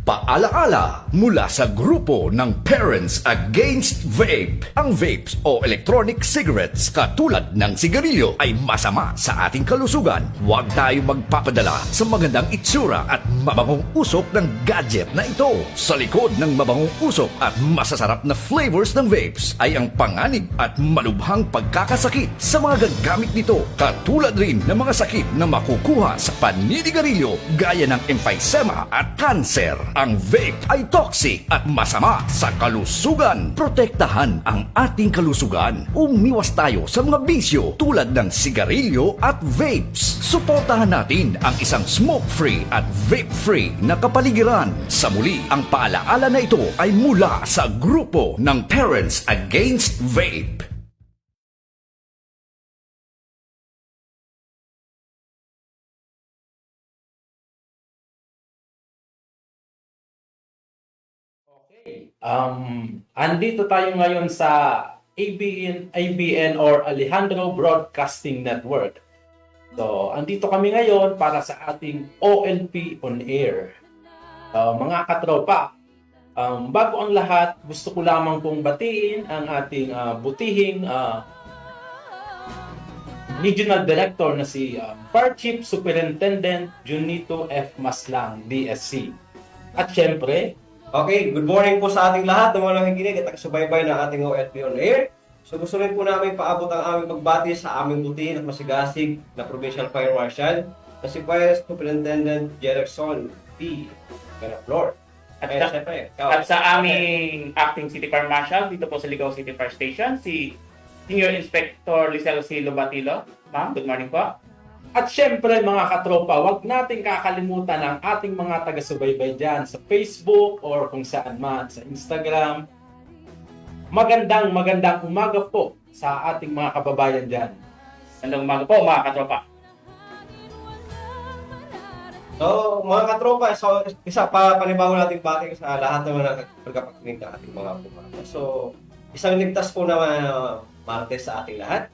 Paalaala mula sa grupo ng Parents Against Vape. Ang vapes o electronic cigarettes katulad ng sigarilyo ay masama sa ating kalusugan. Huwag tayo magpapadala sa magandang itsura at mabangong usok ng gadget na ito. Sa likod ng mabangong usok at masasarap na flavors ng vapes ay ang panganib at malubhang pagkakasakit sa mga gagamit nito. Katulad rin ng mga sakit na makukuha sa paninigarilyo gaya ng emphysema at cancer. Ang vape ay toxic at masama sa kalusugan. Protektahan ang ating kalusugan. Umiwas tayo sa mga bisyo tulad ng sigarilyo at vapes. Suportahan natin ang isang smoke-free at vape-free na kapaligiran. Sa muli, ang paalaala na ito ay mula sa grupo ng Parents Against Vape. Andito tayo ngayon sa ABN or Alejandro Broadcasting Network. So, andito kami ngayon para sa ating OLP on Air. Mga katropa, bago ang lahat, gusto ko lamang pong batiin ang ating butihing Regional Director na si Fire Chief Superintendent Junito F. Maslang, DSC. At syempre, okay, good morning po sa ating lahat ng mga nakikinig at nakasubaybay ng ating OLP on Air. So gusto rin po namin paabot ang aming pagbati sa aming butihin at masigasig na Provincial Fire Marshal na si Fire Superintendent Jerickson P. Ganaflor. At sa aming acting City Fire Marshal dito po sa Ligao City Fire Station, si Senior Inspector Lisel C. Lobatilo. Ma'am, good morning po. at syempre mga katropa, wag nating kakalimutan ang ating mga taga-subaybay dyan sa Facebook or kung saan man sa Instagram. Magandang umaga po sa ating mga kababayan dyan. Magandang umaga po mga katropa. So, mga katropa, so isa pa panibago natin bati sa lahat ng mga nagpapakinig ng ating mga pumaga. So, isang ligtas po naman Martes sa ating lahat.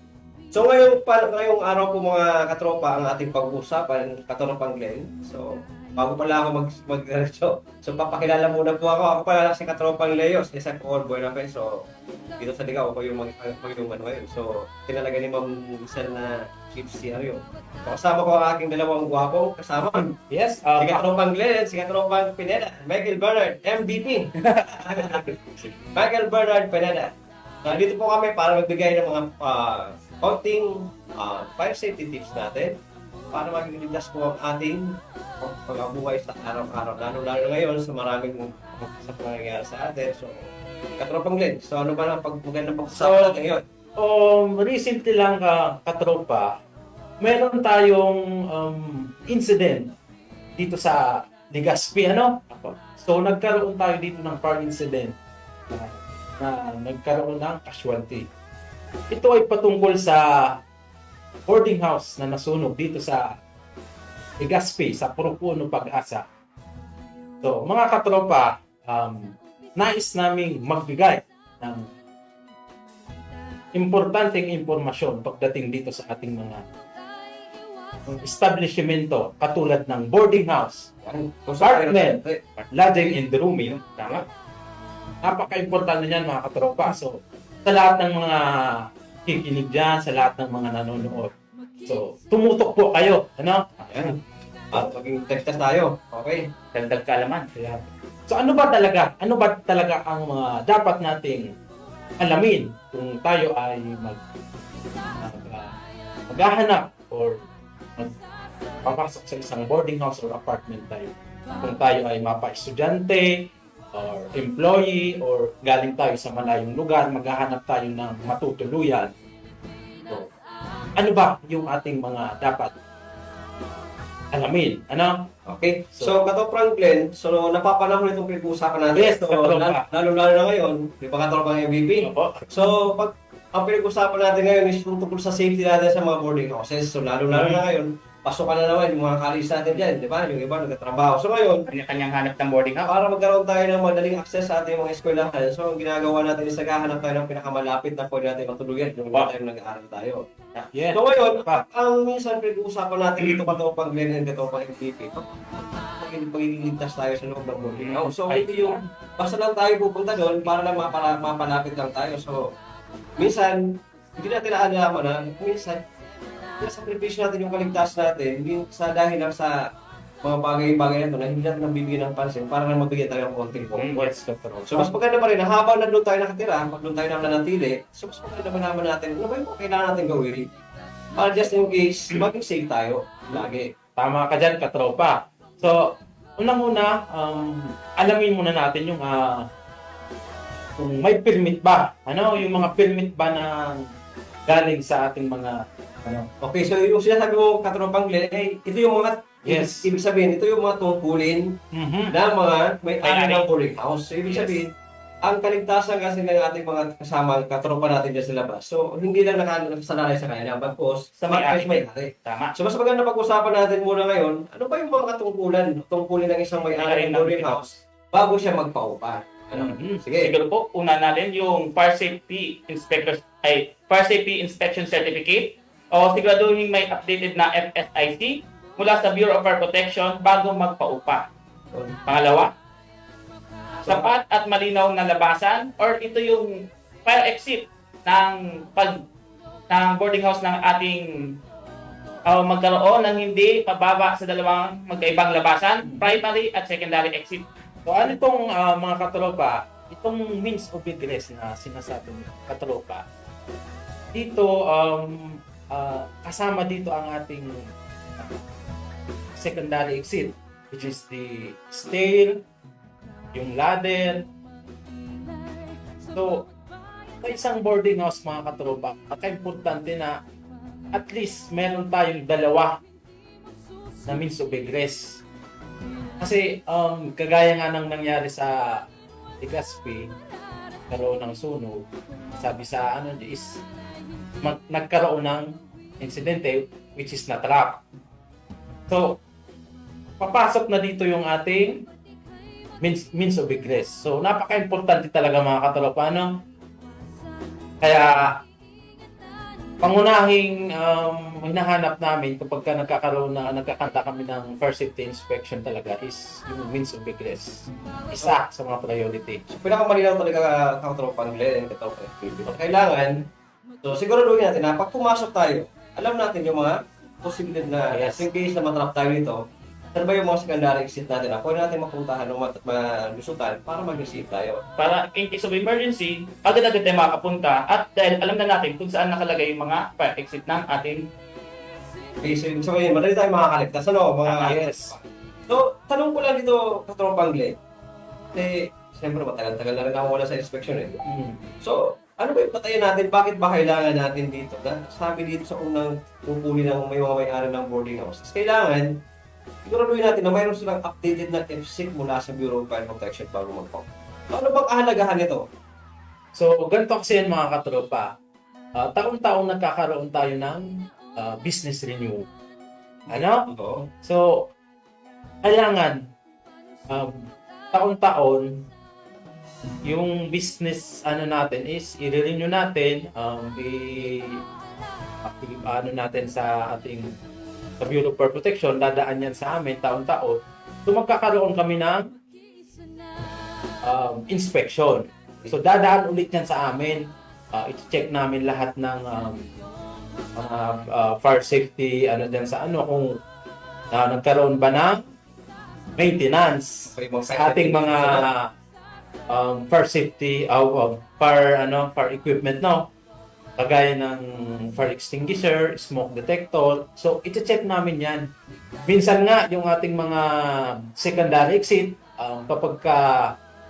So, ngayong araw po mga katropa ang ating pag-uusapan, Katropang Glenn. So, bago pala ako mag-diretso, so papakilala muna po ako. Ako pala si Katropang Leos, isa po all boy na pa. So, dito sa Ligao, ako yung Manuel. So, tinalaga ni Ma'am Giselle na Chief CRO. So, kasama ko ang aking dalawang gwapong kasama. Yes, Si Katropang Glenn, si Katropang Pineda, Michael Bernard, MVP. Michael Bernard Pineda. Dito po kami para magbigay ng mga konting fire safety tips natin para magligtas po ang ating pagkabuhay sa araw-araw. Lalo ngayon sa maraming sa pangyayari sa atin. So, Katropang Glenn, so ano ba ang magandang pag-usapan natin ngayon? Recently lang katropa, meron tayong incident dito sa Legazpi, ano? So nagkaroon tayo dito ng fire incident na nagkaroon ng casualty. Ito ay patungkol sa boarding house na nasunog dito sa Legazpi, sa Purupuno, Pag-asa. So mga katropa, nais naming magbigay ng importanteng impormasyon pagdating dito sa ating mga establishmento katulad ng boarding house, apartment, lodging and rooming. Tama? Napaka-importante niyan mga katropa. So, sa lahat ng mga kikinig dyan, sa lahat ng mga nanonood. So, tumutok po kayo. Ano? Ayan. At maging tektas tayo. Okay. Dagdag kaalaman. So, ano ba talaga ang mga dapat nating alamin kung tayo ay maghahanap or magpapasok sa isang boarding house or apartment tayo. Kung tayo ay mapa-estudyante or employee or galing tayo sa malayong lugar, maghahanap tayo ng matutuluyan. So, ano ba yung ating mga dapat alamin? Ano? Okay. So Katropang Glenn, so napapanahon itong pinag-uusapan natin. Yes, so, Katropa. lalo na ngayon, di ba Katropang MVP? Opo. So, pag ang pinag-usapan natin ngayon is tungkol sa safety natin sa mga boarding houses. So, lalo na ngayon, pasok na naman yung mga kalis natin dyan, di ba? Yung iba nagtatrabaho. So, ngayon, Kanya-kanyang hanap ng boarding house. para magkaroon tayo ng madaling access sa ating mga eskwelahan, so, ang ginagawa natin is naghahanap tayo ng pinakamalapit na pwede natin matuluyan yung mga tayo nag-aaral tayo. Yes. So, ngayon, ang minsan pinag-uusapan natin dito Katropang Glenn and Katropang MVP, magiging ligtas tayo sa loob ng boarding house. So, Ay, hindi yung basta lang tayo pupunta doon para lang mapalapit lang tayo. So, minsan, hindi natin naalaman na minsan, sakripisyo natin yung kaligtasan natin, hindi dahil lang sa mga bagay-bagay na ito na hindi natin nabibigyan ng pansin para lang mabigyan tayo ng konting comfort. Yes, katropa. So, mas maganda pa rin na habang nandun tayo nakatira, pag doon tayo nanatili, so mas maganda pa naman natin, ano ba yung kailangan natin gawin? Para just in case, maging safe tayo lagi. Tama ka dyan, katropa. So, unang-una, alamin muna natin yung kung may permit ba. Ano, yung mga permit ba na galing sa ating mga Okay, so yung sinasabi mo, katropang Glenn, ito yung mga, Yes. ibig sabihin, ito yung mga tungkulin na mga may-ari ng boarding house. So, ibig Yes. sabihin, ang kaligtasan kasi ng ating mga kasama, katropa natin dyan sa labas. So, hindi lang nakasalalay sa kanila, bagkos Sa may-ari. may-ari. Tama. So, mas maganda pag-usapan natin muna ngayon, ano ba yung mga tungkulin ng isang may-ari ng boarding house bago siya magpaupa. Ano? Sige. Siguro po, una natin yung Fire Safety Inspection Certificate o siguraduhin may updated na FSIC mula sa Bureau of Fire Protection bago magpaupa. Pangalawa, sapat at malinaw na labasan or ito yung fire exit ng boarding house ng ating magkaroon ng hindi pababa sa dalawang magkaibang labasan, primary at secondary exit. So ano itong mga katropa, itong means of egress na sinasabi ng katropa, dito kasama dito ang ating secondary exit, which is the stair, yung ladder. So, sa isang boarding house mga katropa, importante na at least meron tayong dalawa na means of egress. Kasi kagaya nga nang nangyari sa Legazpi, karoon ng sunog, sabi sa is nagkaroon ng insidente which is na-trap. So, papasok na dito yung ating means of egress. So, napaka-importante talaga mga katropa, no? Kaya, pangunahing hinahanap namin kapag nagkakanta kami ng fire safety inspection talaga is yung means of egress. Isa sa mga priority. So, pinakamalinaw talaga katropang Glenn and katropang Philip. Kailangan, so siguraduhin natin na pag pumasok tayo, alam natin yung mga posibilidad na Yes. in case na matrap tayo dito, saan ba yung mga secondary exit natin na pwede natin mapuntahan o malusutan para mag-receive tayo. Para in case of emergency, agad-agad tayo makapunta at dahil alam na natin kung saan nakalagay yung mga fire exit ng ating Okay, so ibig sabihin, madali tayo makakaligtas. Ano? Mga, Yes. So, tanong ko lang dito, katropang Glenn. Siyempre, matagal-tagal na rin ako wala sa inspection eh. So, ano ba yung patayan natin? Bakit ba kailangan natin dito? Sabi dito sa unang pupuli ng may mga may-ari ng boarding house. Kailangan, siguraduhin natin na mayroon silang updated na FSIC mula sa Bureau of Fire Protection bago mag-pump. Ano bang kahalagahan nito? So, ganito kasi yan mga katropa. Taon-taon nagkakaroon tayo ng business renewal. Ano? Oo. So, kailangan taon-taon yung business natin is i-renew natin natin sa ating sa Bureau of Fire Protection, dadaan yan sa amin taon-taon. So magkakaroon kami ng inspection. So dadaan ulit yan sa amin. I-check namin lahat ng fire safety dyan sa kung nagkaroon ba ng maintenance sa ating mga fire safety fire equipment, no? Kagaya ng fire extinguisher, smoke detector. So, i-check namin yan. Minsan nga, yung ating mga secondary exit, kapag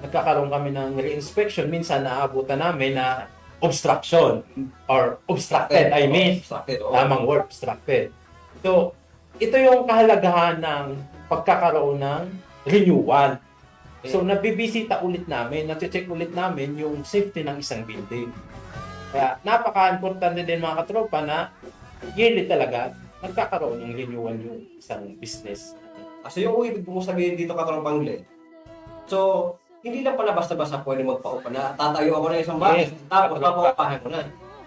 nagkakaroon kami ng re-inspection, minsan naabutan namin na obstruction or obstructed, Obstructed, oo. Tamang word, obstructed. So, ito yung kahalagahan ng pagkakaroon ng renewal. So, nabibisita ulit namin, nati-check ulit namin yung safety ng isang building. Kaya, napaka-importante din mga katropa na yearly talaga nagkakaroon ng renewal yung isang business. So yung ibig mo sabihin dito katropang Glenn, so hindi lang pala basta-basta pwede magpaupa na tatayo ako ng isang bahay, Yes, tapos katropa. papaupahan ko na.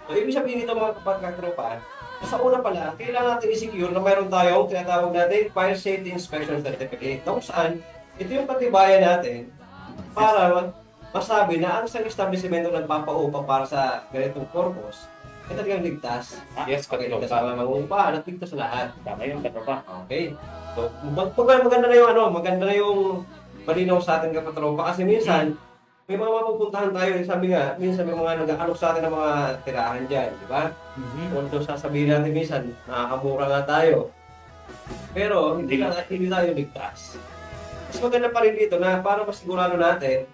So ibig sabihin dito mga katropa, Sa una pala, kailangan natin i-secure na mayroon tayong tinatawag natin Fire Safety Inspection Certificate. Kung saan, ito yung katibayan natin para masabi na ang isang establishmento nagpapaupa para sa ganitong purpose ay talagang ligtas. Yes, Ligtas katropa. sa mga upahan at ligtas sa lahat. Tama yung katropa. Okay. So, maganda na yung maganda na yung malinaw sa atin kapatropa kasi minsan may mga mapupuntahan tayo, sabi nga, minsan may mga nag-aalok sa atin ng mga tirahan dyan, di ba? Although sasabihin natin minsan, nakakamura nga tayo. Pero hindi tayo ligtas. Mas maganda pa rin dito na para masigurado natin,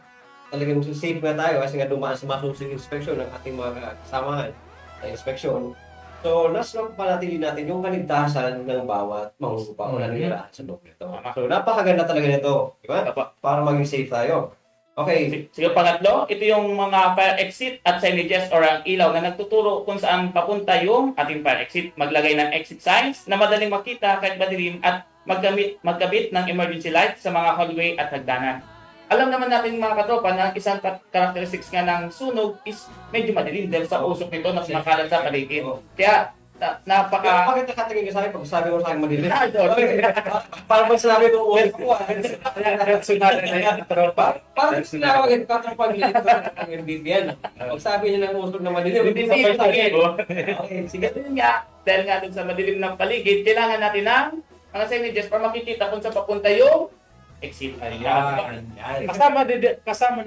talagang safe nga tayo kasi nga dumaan sa masusing inspection ng ating mga kasamahan na inspection. So, nasa panatili natin yung kaligtasan ng bawat mangupa o nangyayari sa loob nito. So, napakaganda talaga nito, di ba? Para maging safe tayo. Okay. Sige, pangatlo, ito yung mga fire exit at signages or ang ilaw na nagtuturo kung saan papunta yung ating fire exit. Maglagay ng exit signs na madaling makita kahit madilim at magkabit ng emergency light sa mga hallway at hagdanan. Alam naman natin mga katropa na isang characteristics nga ng sunog is medyo madilim dahil sa usok nito na kumakalat sa paligid. Kaya napaka... Bakit nakatingin ka sa akin pag sabi mo sa akin madilim? Okay. Parang pag sinabi ko, ulit ko Sunada na yan, katropa. Parang sinawagin ka ng paglilito ng MVP yan. Pag sabi niya ng usok na madilim, Hindi hindi sa paligid. Okay, sige. Ganun nga, dahil nga dun sa madilim ng paligid, kailangan natin ng mga signages para makikita kung saan papunta yung exit. Ayan. Kasama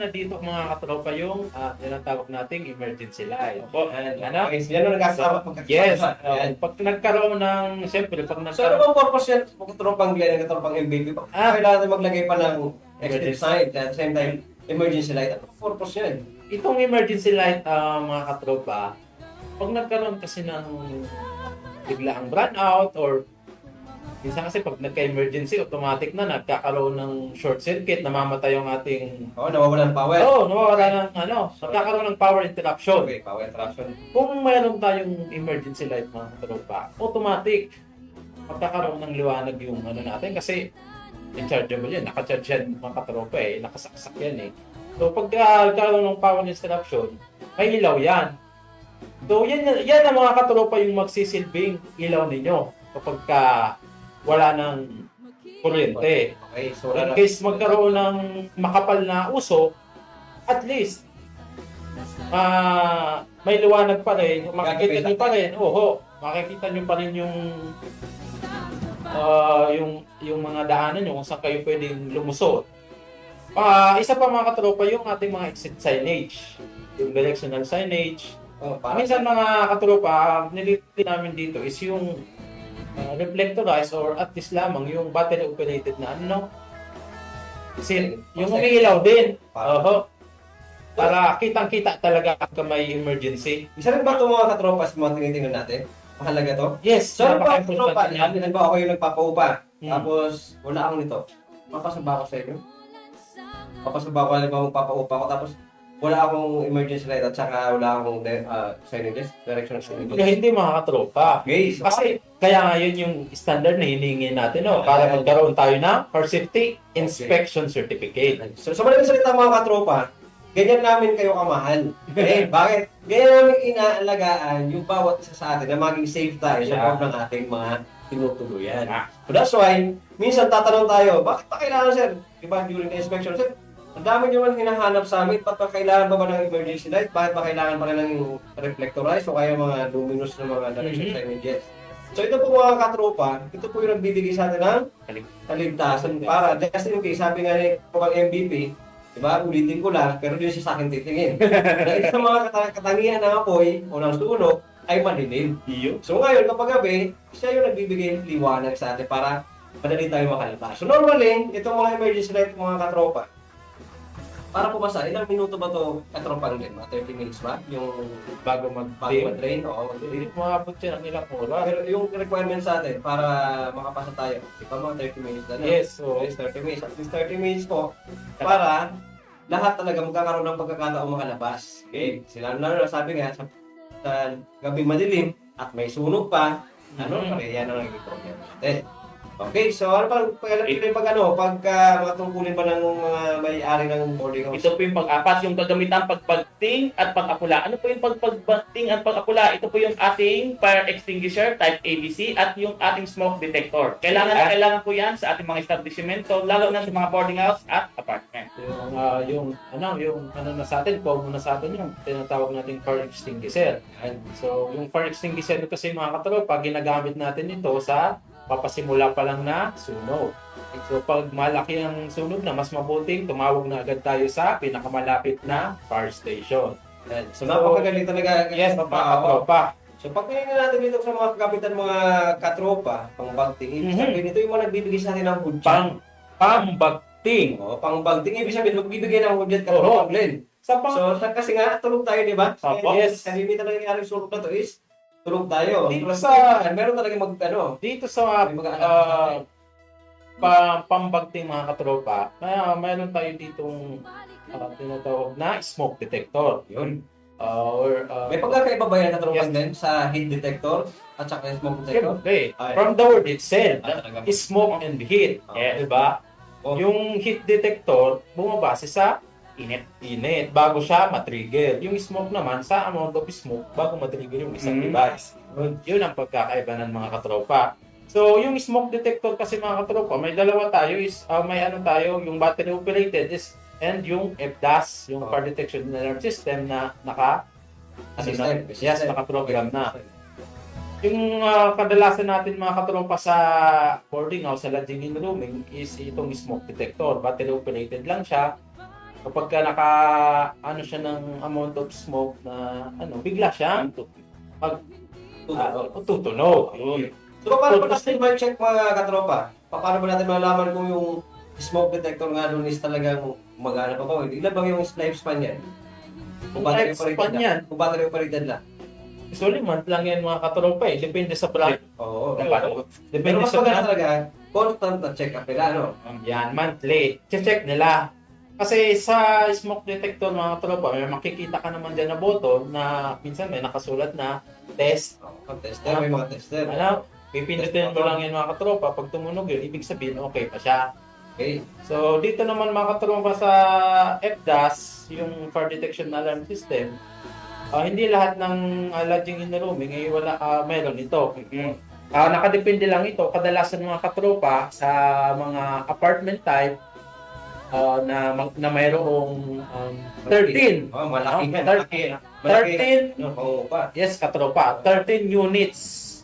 na dito mga katropa yung tinatawag nating emergency light. Ano? Okay, yan ang nagkasama. Yes. Yan. Pag nagkaroon ng, siyempre, pag So, ano nagkaroon, bang purpose yan? Pagkatropang yan, katropang MVP. Kailangan natin maglagay pa ng exit sign. At the same time, emergency light. Ano purpose yan? itong emergency light, mga katropa, pag nagkaroon kasi ng biglaang brownout or minsan kasi pag nagka-emergency, automatic na nagkakaroon ng short circuit, namamatay yung ating... Oo, nawawala ng power. Oo, nawawala ng nagkakaroon ng power interruption. Okay, power interruption. Kung mayroon tayong emergency light mga katropa, automatic magkakaroon ng liwanag yung natin kasi rechargeable yan, naka-charge yan mga katropa nakasaksak yan So pag nagkaroon ng power interruption, may ilaw yan. So yan ang mga katropa yung magsisilbing ilaw ninyo kapag wala ng kuryente. Okay, so In case magkaroon ng makapal na usok, at least may liwanag pa rin, makikita nyo pa rin, makikita nyo pa rin yung mga daanan nyo kung saan kayo pwedeng lumusot. Isa pa mga katropa yung ating mga exit signage, yung directional signage. Minsan mga katropa, nililito namin dito is yung reflectorized or at least lamang yung battery operated na yung umiilaw din. Para kitang-kita talaga pag may emergency. Isa rin ba ito mga katropa sa mga tinitingnan natin? Mahalaga to? Yes, So, ano ba ang napaka-importante katropa? yan. Yan ba ako yung nagpapaupa? Tapos, wala akong nito. Mapasaba ko sa inyo? Mapasaba ko, halimbawa magpapaupa ko, tapos wala akong emergency light at saka wala akong signages, direction signages. Hindi mga katropa. Okay, so Kasi kaya nga yun yung standard na hinihingi natin para magkaroon tayo ng Fire Safety Inspection Certificate. So, sa maraming salita mga katropa, ganyan namin kayo kamahal. Bakit? Ganyan namin inaalagaan yung bawat isa sa atin na maging safe tayo sa loob ng ating mga tinutuluyan. So that's why, minsan tatanong tayo, bakit pa kailangan, sir? Diba, during the inspection, sir, ang dami nyo man hinahanap sa amin, ba't pa kailangan ba ng emergency light? Bakit ba kailangan pa rin ng reflectorized o kaya mga luminous na mga direction signages? So ito po mga katropa, ito po yung nagbibigay sa atin ng kaligtasan para, just in case, sabi nga ni MVP, diba, ulitin ko lang, pero di siya sa akin titingin. Dahil sa mga katangian ng apoy o ng sunog, ay madilim. So ngayon, kapag gabi, siya yung nagbibigay liwanag sa atin para madali tayo makalabas. So normally, itong mga emergency light mga katropa, para pumasa, ilang minuto ba ito katropang din? Mga 30 minutes ba? Yung Bago bago mag-drain. mag-drain? Oo, Hindi umabot yan ang ilang oras. pero yung requirement sa atin para makapasa tayo, di ba mga 30 minutes na? Yes, so Yes, 30 minutes. At least 30 minutes po para lahat talaga magkakaroon ng pagkakataong makalabas. Okay? Sila na sabi nga, sa gabing madilim at may sunog pa, yan ang naging problema natin. Okay, so ano pag mga tungkulin ba ng mga may-ari ng boarding house? Ito po yung pag-apat, yung gagamitan pagpagting at pag-apula. Ano po yung pagpagting at pag-apula? Ito po yung ating fire extinguisher type ABC at yung ating smoke detector. Kailangan po yan sa ating mga establishmento, lalo na sa mga boarding house at apartment. Yung na sa atin, common na sa atin yung tinatawag nating fire extinguisher. And so, yung fire extinguisher kasi mga katropa, ginagamit natin ito sa papasimula pa lang na sunog. So pag malaki ang sunog na, mas mabuting tumawag na agad tayo sa pinakamalapit na fire station. And So, napakagaling talaga. yes, mga katropa. So, pag tinignan natin dito sa mga kagamitan mga katropa, pang-bagting, ibig sabihin ito yung mga nagbibigay sa atin ng hudyan. Pambagting. Pang-bagting, ibig sabihin, magbibigay ng hudyan katropa, Glenn. Sa So, kasi nga, tulog tayo, di ba? Opo. Yes. Kalimitan na nangyari sa tulog na to is, tulog tayo. Dito Tulog sa- tayo. Meron talaga dito sa may mga anak sa atin. pambagting mga katropa, mayroon tayo ditong tinatawag na smoke detector. Yun. Or May pagkakaiba ba yan katropa, yes. Glenn, sa heat detector at saka smoke detector? siyempre, Ay. from the word itself, Talaga. smoke and heat. Yes. Diba? Oh. Yung heat detector, bumabase sa Init. bago siya matrigger. Yung smoke naman, sa amount of smoke bago matrigger yung isang device. Yun ang pagkakaiba ng mga katropa. So, yung smoke detector kasi mga katropa, may dalawa tayo. May yung battery operated and yung FDAS, yung Fire Detection and Alarm System na naka-program na. Yung kadalasan natin mga katropa sa boarding house, sa lodging and rooming, is itong smoke detector. Battery operated lang siya. Kapag siya ng amount of smoke na bigla siya tutunog. Yun. So, paano ba natin ma-check mga katropa? Paano ba natin malalaman kung yung smoke detector nga doon is talagang magana pa ba? Ilan ba yung lifespan yan? Kung battery operated yan. Kung battery operated lang. Usually month lang yan mga katropa eh. Depende sa brand. Oo. Pero Pero mas sa maganda brand. talaga, constant na check-up nila, no? Yan, monthly. Check nila. Kasi sa smoke detector mga katropa, may makikita ka naman dyan na button na minsan may nakasulat na test. Tester, may mga tester. Pipindutin mo lang yan mga katropa. Pag tumunog yun, ibig sabihin okay pa siya. Okay. So, dito naman mga katropa sa FDAS, yung Fire Detection Alarm System, hindi lahat ng lodging in rooming ay mayroon ito. Nakadepende lang ito. Kadalasan mga katropa sa mga apartment type na mayroong 13. Oh, malaki yan. 13. Oo pa. Yes, katropa. 13 units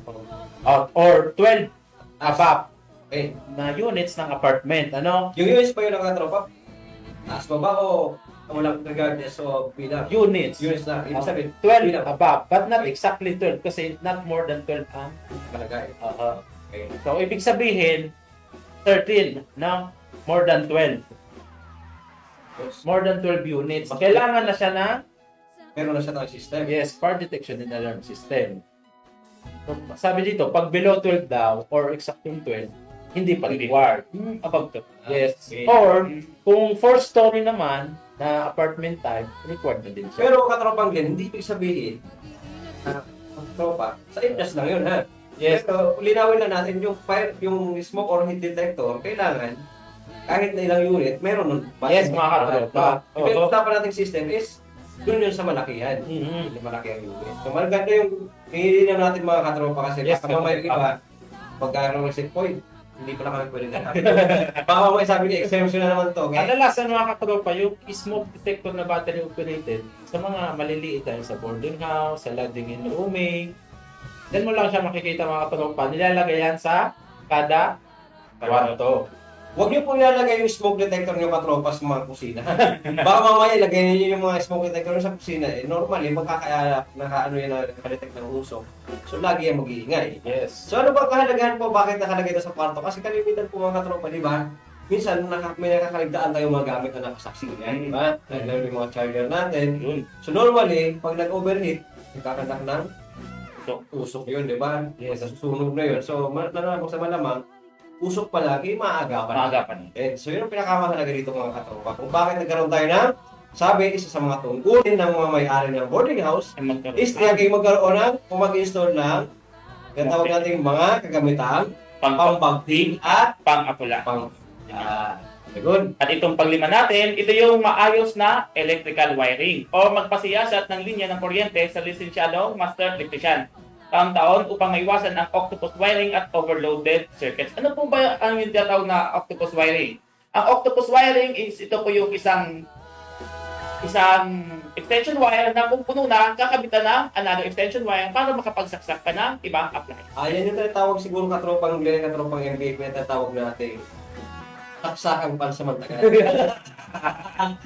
or 12 above Okay. na units ng apartment. Yung US pa yun ang katropa? Taas ba ba o walang regardless o bilang? Units. Units na. Ibig sabihin, 12 bilang. above, but not exactly 12 kasi not more than 12 ang Malagay. Okay. So, ibig sabihin, 13 na more than 12. More than 12 units. Kailangan na siya na, Meron na siya tayong system. yes, fire detection and alarm system. So, sabi dito, pag below 12 daw, or exactong 12, hindi pa required. Above to. Yes. Okay. Or, kung 4-story naman, na apartment type, required na din siya. Pero katropang din, hindi ibig sabihin, katropa, sa interest lang yun ha. Yes. Pero linawin na natin yung fire, yung smoke or heat detector, kailangan kahit na ilang unit, meron nun. Yes, mga katropa. Yung usapan nating system is, dun yun sa malakihan. Mhm. Hindi malaki ang unit. So maganda yung hihilin natin mga katropa kasi Yes, baka mamaya yung iba, pagkaroon ng set point, hindi pala kami pwede na. Baka mamaya sabi niya, exemption na naman to. Okay? Kadalasan mga katropa, yung smoke detector na battery operated sa mga maliliit tayo sa boarding house, sa lodging and rooming. Diyan mo lang siya makikita mga katropa. Nilalagay yan sa kada kwarto. Huwag niyo po ilalagay yung smoke detector niyo katropa sa mga kusina. Baka mamaya ilagay niyo yung mga smoke detector sa kusina. Normally, naka-ano yan na nakadetect ng usok. So, lagi yan mag-iingay. Yes. So, ano ba kahalagahan po? Bakit nakalagay ito sa kwarto? Kasi kalimitan po mga katropa, di ba? Minsan, may nakakaligtaan tayong mga gamit na nakasaksi yan, di ba? Lalo yung mga charger natin. So, normally, pag nag-overheat, nagkakanak ng usok yun, di ba? Yes. Susunog na yun. So, sa malamang, usok palagi, maagapan. So, yun ang pinakamahalaga dito mga katropa. Kung bakit nagkaroon tayo ng, sabi, isa sa mga tungkulin ng mga may-ari ng boarding house, is kaya kayo magkaroon ng, o mag-install ng, tinatawag natin mga kagamitan, pang-bagging at pang-apula. good. At itong paglima natin, ito yung maayos na electrical wiring o magpasiyasat ng linya ng kuryente sa lisensyadong master electrician. Taon-taon upang maiwasan ang octopus wiring at overloaded circuits. Ano po ba ang yung tinatawag na octopus wiring? Ang octopus wiring is ito po yung isang extension wire na kung puno na, kakabitan ng another extension wire para makapagsaksak ka ng ibang appliance. Yan yung tinatawag siguro katropang MBA na tinatawag natin. Taksakang pansamantagan.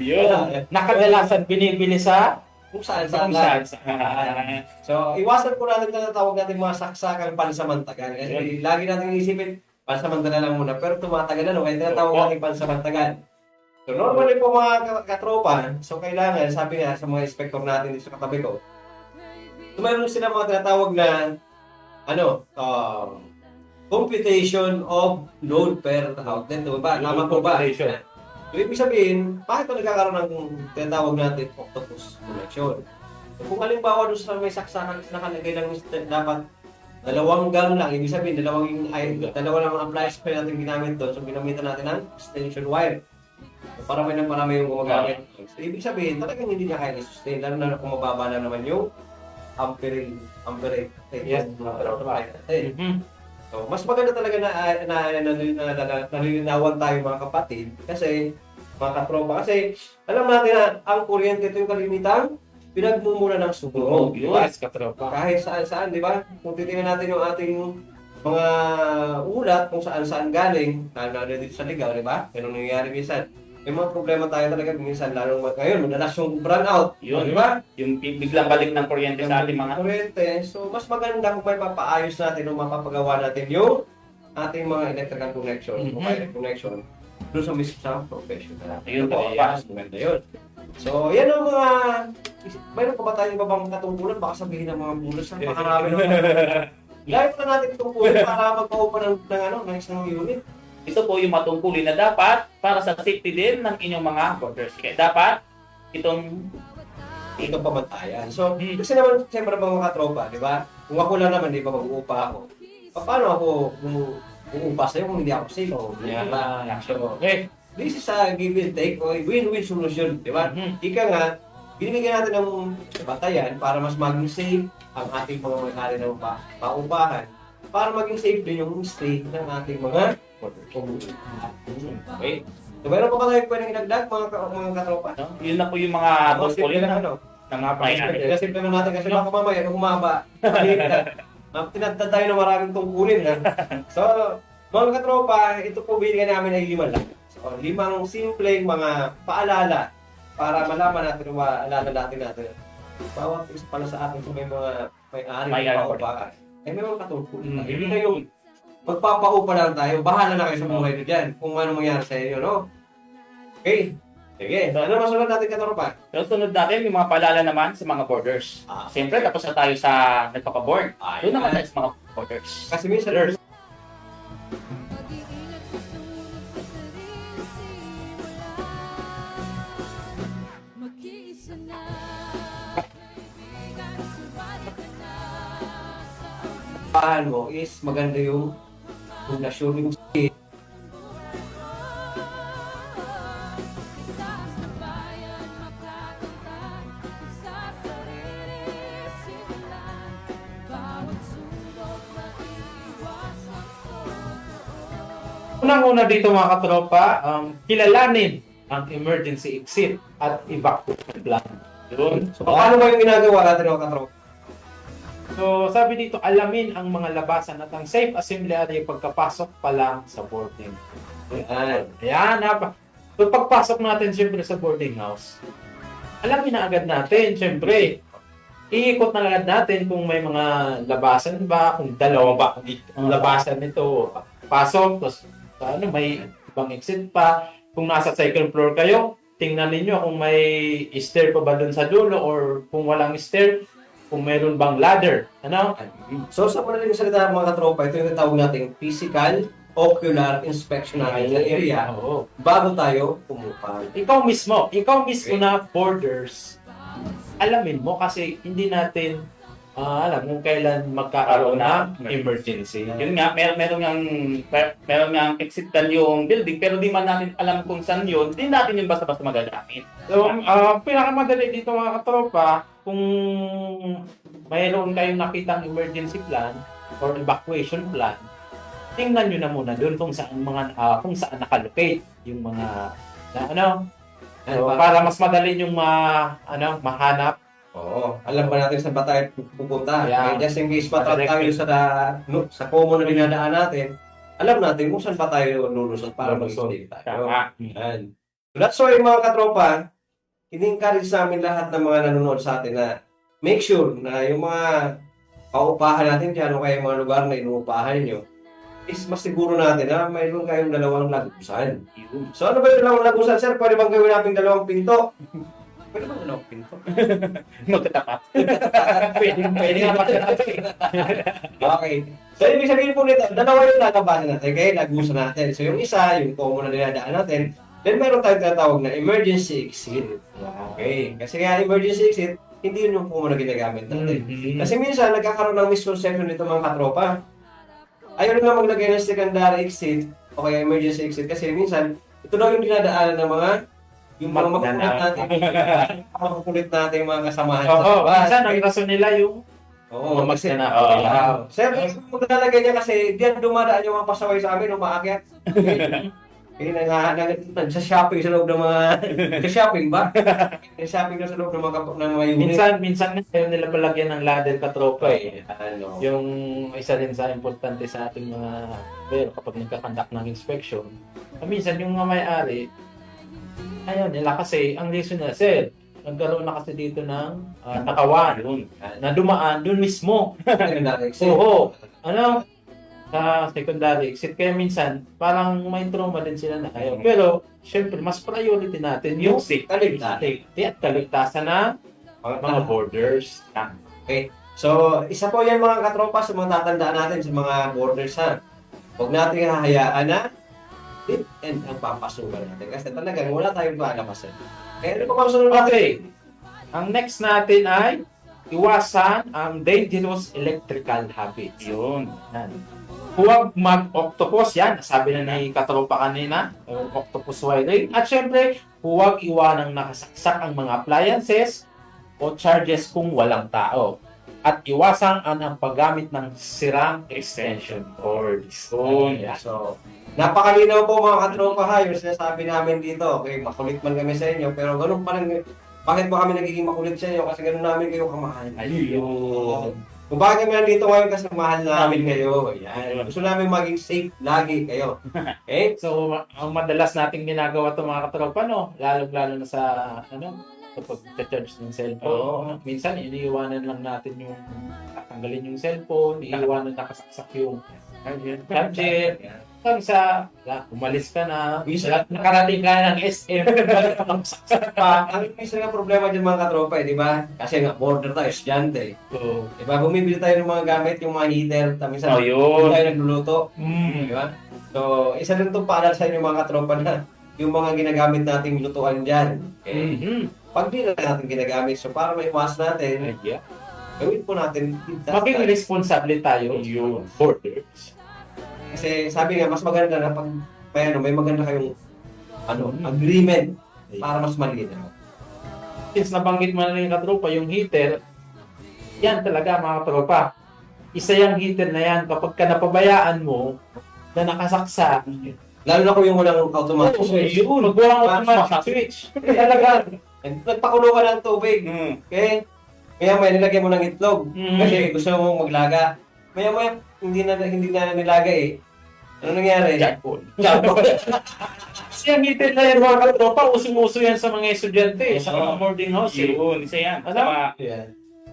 Yun. Nakadalasan binibili sa Kung saan Kung saan. saan. So, iwasan po natin na natawag natin mga saksakan pansamantagan. Kasi lagi natin iisipin, pansamantala lang muna. Pero tumatagal na, no? Kaya tinatawag natin pansamantagan. So, normally po mga katropa, so kailangan, sabi nga sa mga inspector natin dito sa katabi ko, so mayroon sila mga tinatawag na, computation of load per outlet. Diba? Tama po ba? So, ibig sabihin, bakit pa nagkakaroon ng tinatawag natin octopus connection? So, kung halimbawa doon sa may saksakan nakalagay lang dapat 2 gang lang, ibig sabihin dalawa lang ang appliance pa natin ginamit doon, so ginamitan natin ng extension wire. So, parami yung gumagamit. So, ibig sabihin, talagang hindi niya kaya i-sustain, lalo na kung mababa lang naman yung ampere. Yes. So, mas maganda talaga na nalilinawan tayo mga kapatid kasi mga katropa kasi alam natin na ang kuryente ito yung kalimitang pinagmumula ng sunog. Di ba? Yes, katropa. Kahit saan, di ba? Kung titingnan natin yung ating mga ulat kung saan galing, lalo dito sa ligaw, di ba? Ganun nangyayari minsan. May mga problema tayo talaga minsan, lalo ngayon, madalas yung brownout. Yun, di ba? yung biglang balik ng kuryente sa ating mga kuryente. So, mas maganda kung may papaayos natin o mapapagawa natin yung ating mga electrical connection, mobile connection, doon sa mismo sa professional. Ayun po, Mas maganda yun. So, yan ang mga, mayroon pa ba tayong babang katungkulan? Baka sabihin ng mga bulas na makarami naman. Gaya pa natin tungkulin para magpaupa ng isang unit. ito po yung matungkulin na dapat para sa safety din ng inyong mga borders. Kaya dapat itong Ito pamantayan. So, kasi naman, siyempre mga katropa, di ba? Kung ako lang naman, di ba, mag-uupa ako. Paano ako uupa sa'yo kung hindi ako safe? Yeah. Diba? So, this is a give and take o win-win solution, di ba? Ika nga, binibigyan natin ng batayan para mas maging safe ang ating mga may-ari ng paupahan para maging safe din yung stay ng ating mga okay. So, meron pa ba tayo pwedeng inagdag mga katropa? yun na po yung mga tungkulin ng mga may-ari. Kasi plano natin kasi baka mamaya nung humaba. Tinatad tayo ng maraming tungkulin. So, mga katropa, ito po binigyan namin ay 5 lang. So, 5 simpleng mga paalala para malaman natin o maalala natin. Bawat isa pala sa atin kung may mga may-ari ng paupahan. May mga katungkulin. Hindi na yung magpapaupa lang tayo. Bahala na kayo sa buhay nyo dyan kung ano mangyari sa inyo, no? Okay. Sige. Ano masunod natin katropa? So, sunod natin yung mga paalala naman sa mga borders. Siyempre, tapos na tayo sa nagpapaboard. Doon naman tayo sa mga borders. Kasi minsan, pahan mo is maganda yung relasyon yung Unang-una dito mga katropa, kilalanin ang emergency exit at evacuation plan. Yun. So, paano ba yung ginagawa natin mga katropa? So, sabi dito, alamin ang mga labasan at ang safe assembly area pagkapasok pa lang sa boarding. Ayan. So, pagpasok natin siyempre sa boarding house, alamin na agad natin, siyempre, iikot na agad natin kung may mga labasan ba, kung dalawa ba ang labasan nito, pasok, tapos may ibang exit pa. Kung nasa second floor kayo, tingnan ninyo kung may stair pa ba dun sa dulo or kung walang stair, kung meron bang ladder. Ano? So, sa madaling salita mga katropa, ito yung tawag natin physical ocular inspection natin sa area bago tayo pumupa. Ikaw mismo na borders, alamin mo kasi hindi natin alam kung kailan magkakaroon ng emergency. Yun nga, meron nga exitan yung building pero di man natin alam kung saan yun, di natin yung basta-basta magagamit. So, pinakamadali dito mga katropa, kung mayroon kayong nakitang emergency plan or evacuation plan, tingnan nyo na muna doon kung saan nakalocate yung mga so, para mas madali yung mahanap. Oo. Alam ba natin saan ba tayo pupunta? Yeah. Just in case matrap tayo sa common na dinadaan natin, alam natin kung saan pa tayo lulusot para Lulusot. mag-stay tayo. Tama. Yan. So that's why mga katropa, in-encourage namin lahat ng mga nanonood sa atin na make sure na yung mga paupahan natin dyan o kaya yung mga lugar na inuupahan nyo is mas siguro natin na mayroon kayong dalawang lagusan. So ano ba yung dalawang lagusan, sir? Pwede bang gawin natin dalawang pinto? Pwede bang dalawang pinto? Magkatapat. Pwede nga natin. Okay. So, ibig sabihin po nito, dalawa yung lalabasan natin, kaya lagusan natin. So, yung isa, yung common na dinadaan natin, then meron tayong tinatawag na emergency exit. Okay. Kasi nga, emergency exit, hindi yun yung common na ginagamit natin. Kasi minsan, nagkakaroon ng misconception nito mga katropa. Ayaw nila maglagay ng secondary exit o kaya emergency exit kasi minsan, ito daw yung dinadaanan ng mga makukulit natin yung mga kasamahan sa Oo, labas. minsan ang rason nila yung Oo, kasi magnanakaw. sir, maglalagay niya kasi diyan dumadaan yung mga pasaway sa amin, umaakyat. Nagsa-shopping sa loob ng mga... Nagsa-shopping ba? Nagsa-shopping na sa loob ng mga unit. Minsan ayaw nila palagyan ng ladder katropa eh. Ano? Yung isa din sa importante sa ating mga pero kapag nagkakandak ng inspection, minsan yung mga may-ari, ayaw nila kasi ang reason nila, sir, nagkaroon na kasi dito ng nakawan na dumaan doon mismo. Oo. Sa secondary exit. Kaya minsan, parang may trauma din sila na ayaw. Pero, syempre, mas priority natin yung safety at kaligtasan ng mga borders. Okay. So, isa po yan mga katropa sa mga tatandaan natin sa mga borders ha. Huwag natin hahayaan na dead end ang papasukan natin. Kasi talagang wala tayong palapasan. Kaya ano pa kasunod natin? Okay. Ang next natin ay iwasan ang dangerous electrical habits. Yun. Yan. Huwag mag-octopus. Yan, sabi na ni katropa kanina, octopus wiring. At syempre, huwag iwanang nakasaksak ang mga appliances o charges kung walang tao. At iwasan ang paggamit ng sirang extension cords. Yun. So, napakalinaw po mga katropa ha, yung sinasabi namin dito. Okay, makulit man kami sa inyo, pero ganun pa rin. Bakit ba kami nagiging makulit sa inyo? Kasi ganun namin kayo kamahal. Ayun. Kung bakit kami nandito ngayon kasi mahal namin kayo. Yan. Gusto namin maging safe lagi kayo. Okay? So, ang madalas nating ginagawa itong mga katropa, no? Lalo-lalo na sa, kapag charge ng cellphone. Minsan, iniiwanan lang natin yung tatanggalin yung cellphone, iniiwanan nakasaksak yung charger. Hanggang sa, umalis ka na, nakarating ka ng SM, saksak pa. Ang isa nga problema dyan mga katropa di ba? Kasi nga, border tayo, estudyante. So, Di ba? Bumibili tayo ng mga gamit, yung mga heater, minsan Yun. tayo nagluluto. Di ba? So, isa rin itong paalala sa inyo mga katropa na yung mga ginagamit nating lutuan dyan. Okay? Pag di na natin ginagamit, so para maiwasan natin, gawin po natin. maging responsable tayo yung borders. Kasi sabi nga, mas maganda na pag may maganda kayong agreement para mas malinaw. Since nabanggit mo na rin katropa, yung heater, yan talaga mga katropa. Isa yung heater na yan, kapag ka napabayaan mo, na nakasaksak, Lalo na kung yung walang automatic switch. yun, pag walang automatic switch, talaga, Nagpakulo ka ng tubig. Okay? Kaya may nilagay mo ng itlog. Kasi gusto mo maglaga. Maya hindi na nilaga eh. Ano nangyari? Jackpot. Jackpot. Kasi ang heater na yan mga katropa, usong-uso yan sa mga estudyante, sa mga boarding house. Yun. Isa yan. Sa mga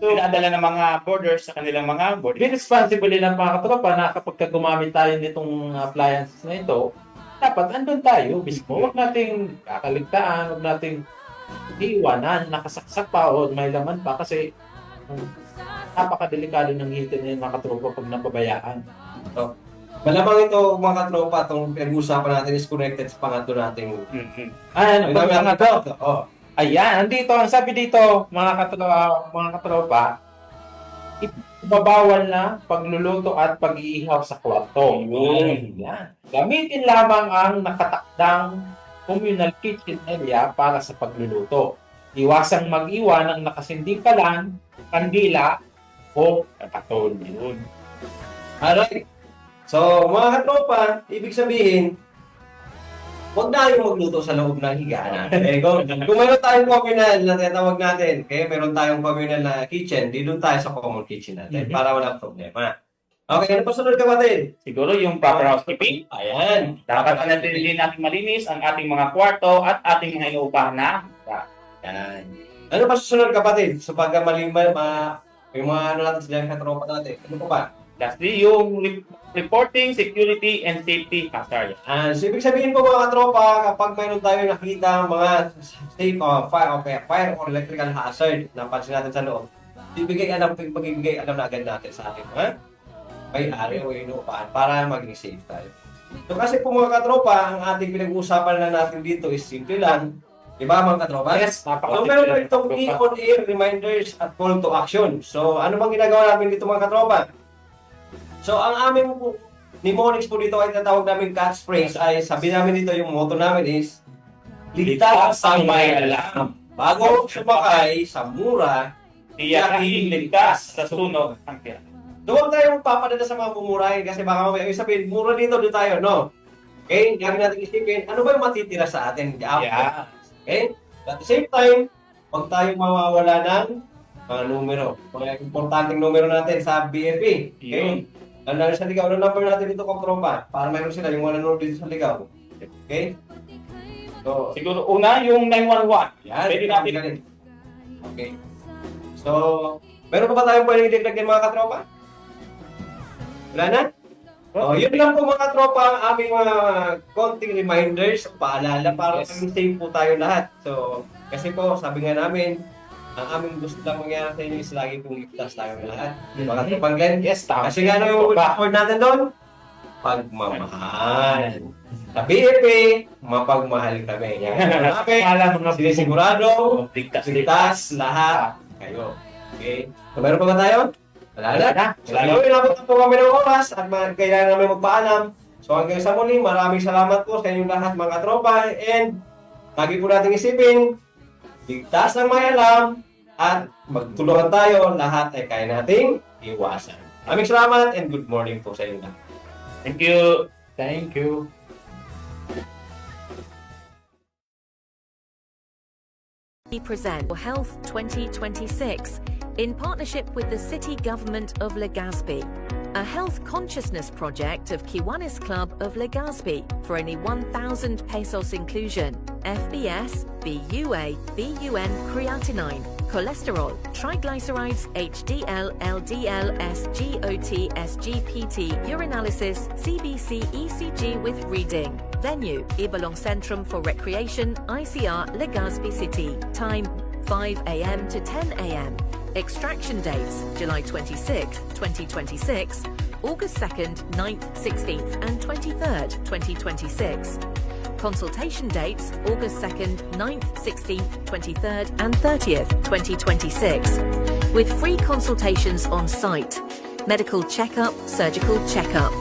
So, pinadala ng mga borders sa kanilang mga boarding. be responsible ng mga katropa na kapag gumamit tayo nitong appliances na ito, dapat andun tayo mismo. Huwag nating kakaligtaan, huwag nating iwanan, nakasaksak pa o may laman pa kasi napakadelikado ng heater na yung mga katropa pag napabayaan. Malamang ito mga katropa, itong pinag-uusapan natin is connected sa pangatlo nating... Ano ba nga to? Oh. Ayan, andito, ang sabi dito, mga katropa, ibabawal na pagluluto at pag-iihaw sa kwarto. Yan. Gamitin lamang ang nakatakdang communal kitchen area para sa pagluluto. Iwasang mag-iwan ng nakasinding kalan, kandila, o katol. Yun. Alright. So, mga katropa, ibig sabihin, huwag na tayong magluto sa loob ng higaan natin. Kung meron tayong communal na tinatawag natin, kaya meron tayong communal na kitchen, di doon tayo sa common kitchen natin para walang problema. Okay, ano pa sunod kapatid? Siguro yung proper housekeeping. Ayan. Dapat din natin malinis ang ating mga kwarto at ating mga inuupahan na. Yan. Ano pa susunod kapatid? So pagka yung mga ano natin sila katropa natin. Ano pa ba? Lastly, yung reporting, security, and safety hazard. So ibig sabihin po mga katropa, kapag mayroon tayo nakita mga safe fire or electrical hazard na pansin natin sa loob, pagbibigay alam na agad natin sa ating mga may-ari o inuupahan para maging safe tayo. So kasi po mga katropa, ang ating pinag-uusapan na natin dito is simple lang. Diba mga katropa? Yes, So meron po itong key on air reminders at call to action. So ano bang ginagawa namin dito mga katropa? So ang aming mnemonics po dito ay tatawag namin catchphrase ay sabi namin dito yung motto namin is ligtas ang may alam. Bago sumakay sa mura, Tiyaking ligtas sa sunog ang tira. huwag tayo magpapadala sa mga pumurahin kasi baka mamaya yung sabihin, mura dito doon tayo, no? Okay? Gagawin natin isipin, ano ba yung matitira sa atin? Yeah. Okay? At the same time, huwag tayong mawawala ng mga numero. Mga importanteng numero natin sa BFP. Okay? Ano sa ligaw? Ano number natin dito kong tropa? Para mayroon sila yung mga nanonood dito sa ligaw. Okay? So, Siguro una yung 911. yan. Pwede natin. Okay. So, meron pa ba tayong pwedeng idagdag mga katropa? Wala na? Yun lang po mga tropa ang aming mga konting reminders, paalala para maging safe po tayo lahat. So, kasi po, sabi nga namin, ang aming gusto lang mangyari sa inyo is lagi pong ligtas tayo lahat. Mga katropang Glenn, Yes, tama. kasi nga yung word natin doon, pagmamahal. Sa BFP, mapagmahal kami. Yan. Alam mga Sinisigurado, Ligtas. ligtas lahat kayo. Okay? So, meron pa ba tayo? Wala na. So, Wala na. inabot na po kami ng oras at kailangan namin magpaalam. So, hanggang sa muli, maraming salamat po sa inyong lahat mga tropa. And, lagi po natin isipin, ligtas ang may alam at magtulungan tayo, lahat ay kaya nating iwasan. Maraming salamat and good morning po sa inyo lahat. Thank you. Thank you. We present Health 2026 in partnership with the City Government of Legazpi, a health consciousness project of Kiwanis Club of Legazpi for only 1,000 pesos inclusion, FBS, BUA, BUN creatinine, cholesterol, triglycerides, HDL, LDL, SGOT, SGPT, urinalysis, CBC, ECG with reading. Venue, Ibalong Centrum for Recreation, ICR, Legazpi City. Time, 5 a.m. to 10 a.m. Extraction dates, July 26th, 2026, August 2nd, 9th, 16th and 23rd, 2026. Consultation dates, August 2nd, 9th, 16th, 23rd and 30th, 2026. With free consultations on site, medical checkup, surgical checkup.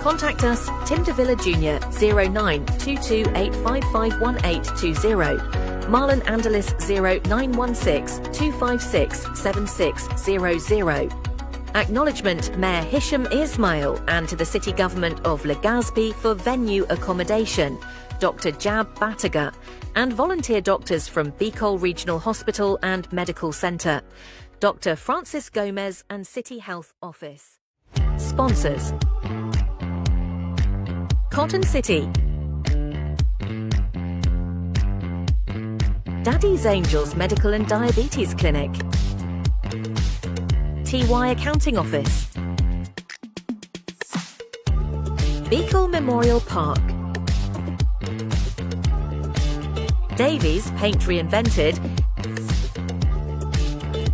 Contact us, Tim Davila Jr. 092285551820. Marlon Angelis 0916-256-7600. Acknowledgement Mayor Hisham Ismail and to the City Government of Legazpi for venue accommodation, Dr. Jab Bataga, and volunteer doctors from Bicol Regional Hospital and Medical Centre, Dr. Francis Gomez and City Health Office. Sponsors: Cotton City, Daddy's Angels Medical and Diabetes Clinic, TY Accounting Office, Bicol Memorial Park, Davies Paint Reinvented,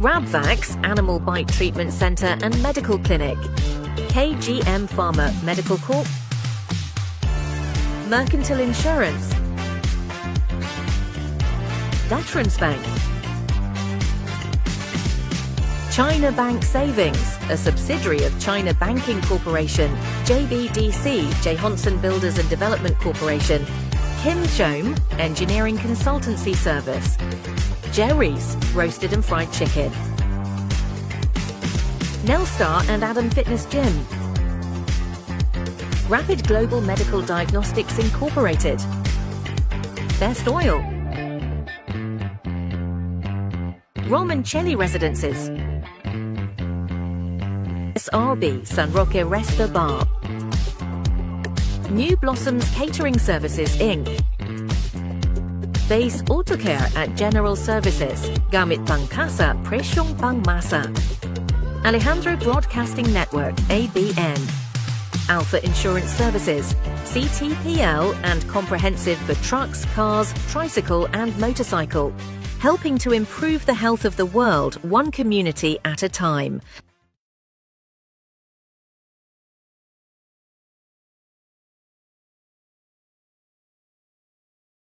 Rabvax Animal Bite Treatment Centre and Medical Clinic, KGM Pharma Medical Corp, Mercantile Insurance, Veterans Bank, China Bank Savings, a subsidiary of China Banking Corporation, JBDC, Johnson Builders and Development Corporation, Kim Shome, Engineering Consultancy Service, Jerry's, Roasted and Fried Chicken, Nelstar and Adam Fitness Gym, Rapid Global Medical Diagnostics Incorporated, Best Oil, Romancelli Residences, SRB San Roque Resta Bar, New Blossoms Catering Services Inc., Base Autocare at General Services, Gamit Pangkasa Presyong Pangmasa, Alejandro Broadcasting Network ABN, Alpha Insurance Services, CTPL and comprehensive for trucks, cars, tricycle and motorcycle, helping to improve the health of the world one community at a time.